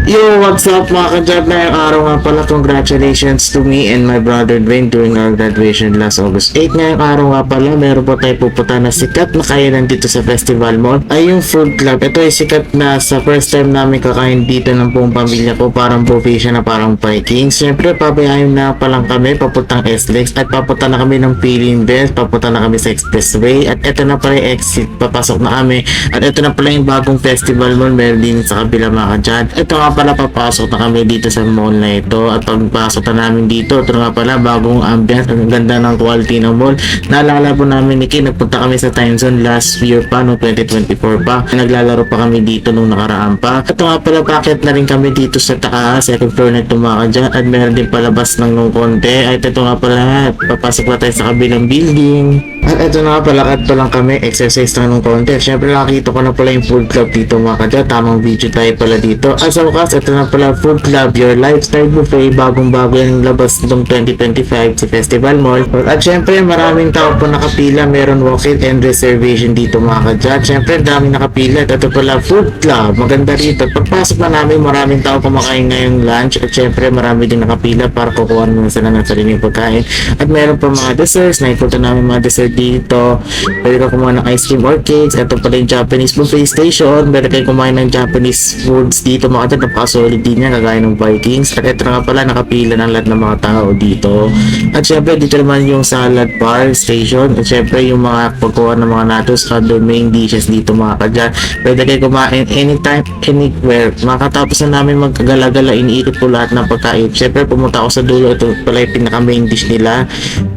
Yo, what's up mga kadyat? Ngayong araw nga pala, congratulations to me and my brother Dwayne during our graduation last August 8. Ngayong araw nga pala, meron po tayo pupunta na sikat na kainan dito sa Festival Mall ay yung Food Club. Ito ay sikat na sa first time namin kakain dito ng buong pamilya ko. Parang buffet siya na parang Vikings. Siyempre, pabayahin na pa lang kami papuntang SLEX at papunta na kami ng Philippine Best, papunta na kami sa Expressway at ito na pala yung exit, papasok na kami at ito na pala yung bagong Festival Mall, meron din sa kabila mga kadyat. Ito nga pala, papasok na kami dito sa mall na ito at pagpasok na namin dito, ito nga pala bagong ambiance, ang ganda ng quality ng mall. Naalala po namin ni Kin, nagpunta kami sa time zone last year pa, no 2024 pa, naglalaro pa kami dito nung nakaraan pa. Ito nga pala, packet na rin kami dito sa taas, second floor na ito mga kadyat, at meron din palabas ng nung konti. At ito nga pala, papasok na tayo sa kabilang building. At ito na nga pala, lakad pa lang kami, exercise na nung konti. Siyempre nakita ko na pala yung Food Club dito mga kadyat, tamang video tayo pala dito. At sa wakas, ito na pala Food Club, your lifestyle buffet, bagong bago yung labas ng 2025 sa Festival Mall. At syempre maraming tao po nakapila, meron walk-in and reservation dito mga kadyat. Syempre dami nakapila at ito pala Food Club, maganda rito. Pagpasok na namin, maraming tao kumakain ngayong lunch at syempre marami din nakapila para kukuha naman sila ng sariling pagkain. At meron pa mga desserts, naikutan namin mga dessert dito. Pwede ka kumain ng ice cream or cakes. Ito pala yung Japanese buffet station, pwede kayo kumain ng Japanese foods dito mga kadyat, napakasolid din yan kagaya ng Vikings. At ito nga pala, nakapila ng lahat ng mga tao dito. At syempre dito naman yung salad bar station at syempre yung mga pagkuha ng mga natos, other main dishes dito mga kadyat. Pwede kayo kumain anytime, anywhere. Makatapos na namin magkagala-gala, iniikot po lahat ng pagkain. Syempre pumunta ako sa dulo, ito pala yung pinaka main dish nila.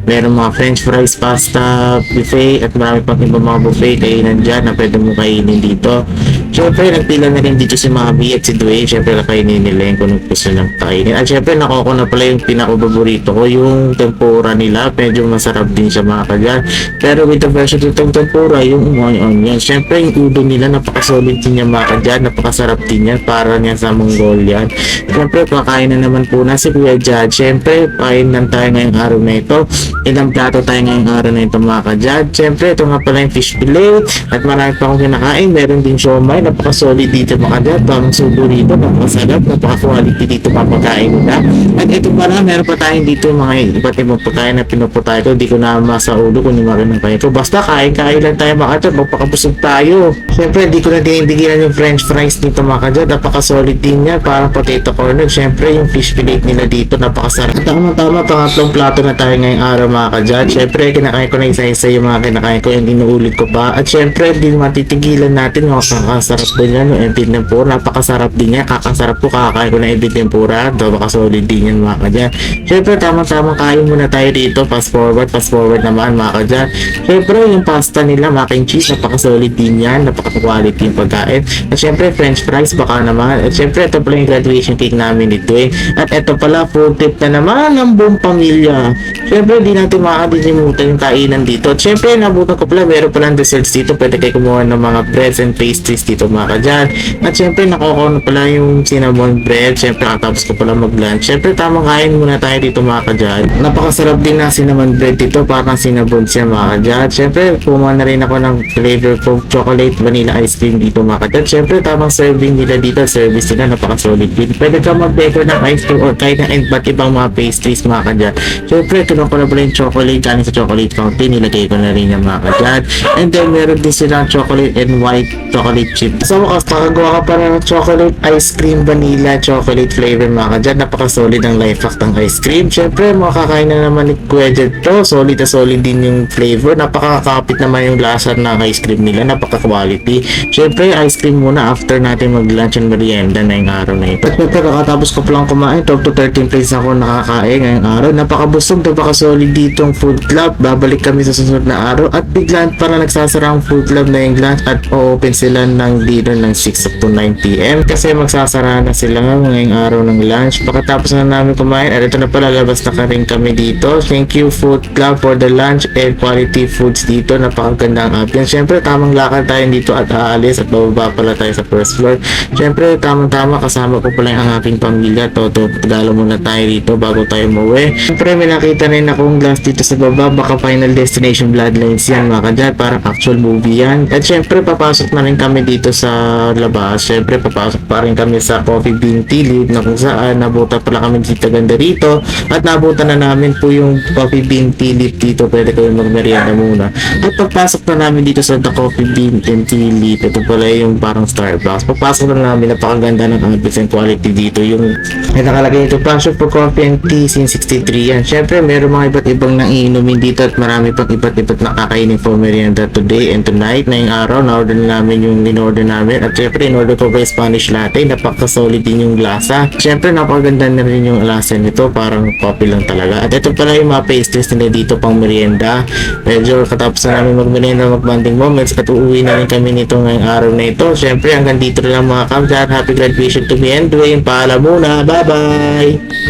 Meron mga french fries, pasta, buffet at marami pang ibang mga buffet kainan dyan na pwede mo kainin dito. Syempre nagpila na rin dito si Mami at si Dwayne. Syempre nakainin nila yung kung gusto nilang kainin. At syempre nakuha ko na pala yung pinaka-paborito ko, yung tempura nila. Medyo masarap din siya mga kadyat. Pero with the version itong tempura, yung onion. Syempre yung udon nila, napakasolid din yan mga kadyat. Napakasarap din yan. Para niya sa Mongolian. Syempre pakain na naman po na si Kuya Jad. Syempre kain lang tayo ngayong araw na ito. Ilang plato tayo ngayong araw na ito mga kadyat. Syempre ito nga pala yung fish fillet. At marami pa akong kinakain. Meron din siomay. Napaka-solid dito mga kadyat. Tamang subo rito. Napakasarap. Napaka-quality dito papakain nila. At ito pala, meron pa tayong dito mga iba't ibang pagkain na pinuputay ko. Hindi ko na masaulo kung yung mga kain ko. Basta kain-kain lang tayo mga kadyat. Magpakabusog tayo. Syempre hindi ko na dinibigyan yung french fries dito mga kadyat. Napaka-solid din yan. Parang potato corner. Syempre yung fish fillet nila dito. Napakasarap. At tama-tama, pangatlong plato na tayo ngayong araw mga kadyat. Syempre kinakain ko na isa-isa yung mga kinakain ko. Yung inuulit ko pa. At syempre hindi matitigilan natin. Makakasarap din yan. Yung empid tempura. Napakasarap din yan. Kakasarap po kakakain ko na empid tempura. Napakasolid din yan mga kadyat. Syempre tama-tama kain muna tayo dito. Fast forward naman mga kadyat. Syempre yung pasta nila, mac and cheese, napakasolid din yan. Napaka-quality yung pagkain. At syempre french fries baka naman. At syempre ito pala yung graduation cake namin dito eh. At ito pala food trip na naman ng buong pamilya. Syempre di natin makakalimutan yung kainan dito. At syempre nabutan ko pala, meron palang desserts dito. Pwede kayo kumuha ng mga breads and pastries dito mga kadyat. At syempre nakuha na pala yung cinnamon bread. Syempre katapos ko pala mag-lunch. Syempre tamang kain muna tayo dito mga kadyat. Napakasarap din na cinnamon bread dito, parang cinnamon siya mga kadyat. Syempre kumuha na rin ako ng flavor of chocolate vanilla ice cream dito mga kadyat. Syempre tamang serving nila dito, service nila napaka-solid din. Pwede ka mag-decor ng ice cream or kahit ng iba't ibang mga pastries mga kadyat. Syempre kinuha ko na pala yung chocolate, galing sa chocolate fountain, nilagay ko na rin yung mga kadyat. And then meron din silang chocolate and white chocolate chip. Sa wakas, makagawa ka pa ng chocolate ice cream vanilla chocolate flavor mga kadyat. Napaka-solid ang life hack ng ice cream. Syempre makakain na naman ni Kuya Jed to. Solid na solid din yung flavor. Napakakapit naman yung lasa ng ice cream nila. Napaka-quality. Syempre ice cream muna after natin mag-lunch and merienda na yung araw na ito. At kakatapos ko palang kumain, 12 to 13 plates ako nakakain ngayong araw. Napakabusog, napaka-solid ditong food club. Babalik kami sa susunod na araw at biglaan para nagsasara ang food club na yung lunch at o-open sila ng dinner ng 6 up to 9 p.m. kasi magsasara na sila ngayong araw ng lunch. Pagkatapos na namin kumain, at ito na pala, labas na rin kami dito. Thank you Food Club for the lunch and quality foods dito. Napakaganda ang ambience. Syempre tamang lakad tayo dito at aalis at bababa pala tayo sa first floor. Syempre tamang-tama, kasama ko pala yung aking pamilya. Toto, tagalo muna tayo dito bago tayo umuwi. Syempre may nakita rin akong glass dito sa baba. Baka Final Destination Bloodlines yan mga kadyat. Parang actual movie yan. At syempre papasok na rin kami dito dito sa labas, syempre papasok pa rin kami sa Coffee Bean Tea Leaf na kung saan nabutan pala kami dito ganda rito at nabutan na namin po yung Coffee Bean Tea Leaf dito. Pwede kayo magmerienda muna. At pagpasok na namin dito sa The Coffee Bean and Tea Leaf, ito pala yung parang Starbucks. Pagpasok na namin, napakaganda ng ambience and quality dito. Yung may nakalagay ito, passion for coffee and tea since 63 yan. Syempre, meron mga iba't ibang naiinumin dito at marami pang iba't na kakainin for merienda today and tonight na yung araw. Na-order na namin yung in-order namin. At syempre, in-order ko pa yung Spanish latte. Napaka-solid din yung lasa. Syempre, napakaganda na rin yung lasa nito. Parang coffee lang talaga. At ito pala yung mga pastries nila dito pang merienda. Medyo katapos na namin mag-merienda, mag-bonding moments at uuwi na rin kami nito ngayong araw na ito. Syempre, hanggang dito na lang mga kamsat. Happy graduation to me and Dwayne. Paalam muna. Bye-bye!